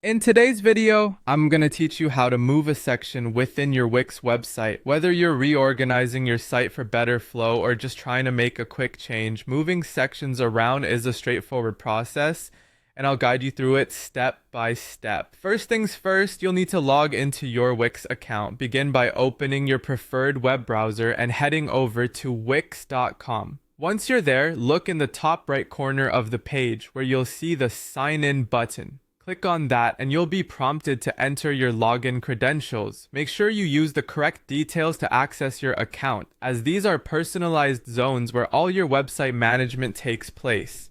In today's video, I'm going to teach you how to move a section within your Wix website. Whether you're reorganizing your site for better flow or just trying to make a quick change, moving sections around is a straightforward process, and I'll guide you through it step by step. First things first, you'll need to log into your Wix account. Begin by opening your preferred web browser and heading over to wix.com. Once you're there, look in the top right corner of the page where you'll see the Sign In button. Click on that and you'll be prompted to enter your login credentials. Make sure you use the correct details to access your account, as these are personalized zones where all your website management takes place.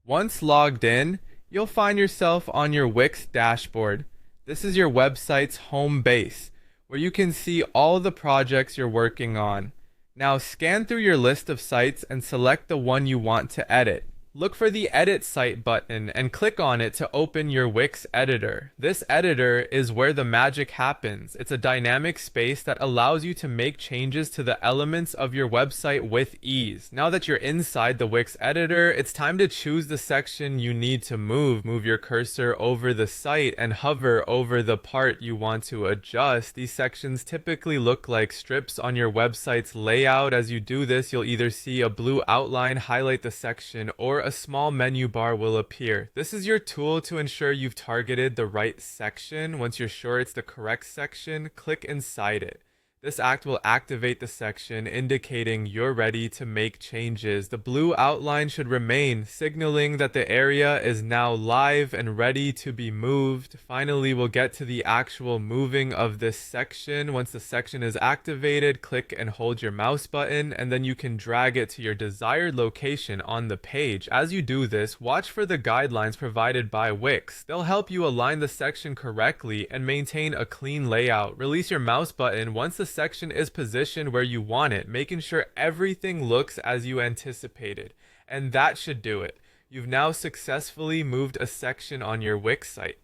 Once logged in, you'll find yourself on your Wix dashboard. This is your website's home base, where you can see all the projects you're working on. Now scan through your list of sites and select the one you want to edit. Look for the Edit Site button and click on it to open your Wix editor. This editor is where the magic happens. It's a dynamic space that allows you to make changes to the elements of your website with ease. Now that you're inside the Wix editor, it's time to choose the section you need to move. Move your cursor over the site and hover over the part you want to adjust. These sections typically look like strips on your website's layout. As you do this, you'll either see a blue outline highlight the section, or a small menu bar will appear. This is your tool to ensure you've targeted the right section. Once you're sure it's the correct section, click inside it. This act will activate the section, indicating you're ready to make changes. The blue outline should remain, signaling that the area is now live and ready to be moved. Finally, we'll get to the actual moving of this section. Once the section is activated, click and hold your mouse button, and then you can drag it to your desired location on the page. As you do this, watch for the guidelines provided by Wix. They'll help you align the section correctly and maintain a clean layout. Release your mouse button once the section is positioned where you want it, making sure everything looks as you anticipated. And that should do it. You've now successfully moved a section on your Wix site.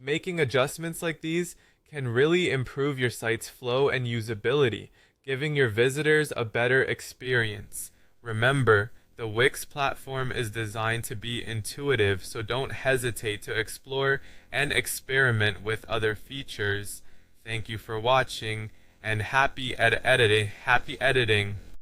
Making adjustments like these can really improve your site's flow and usability, giving your visitors a better experience. Remember, the Wix platform is designed to be intuitive, so don't hesitate to explore and experiment with other features. Thank you for watching, and happy editing.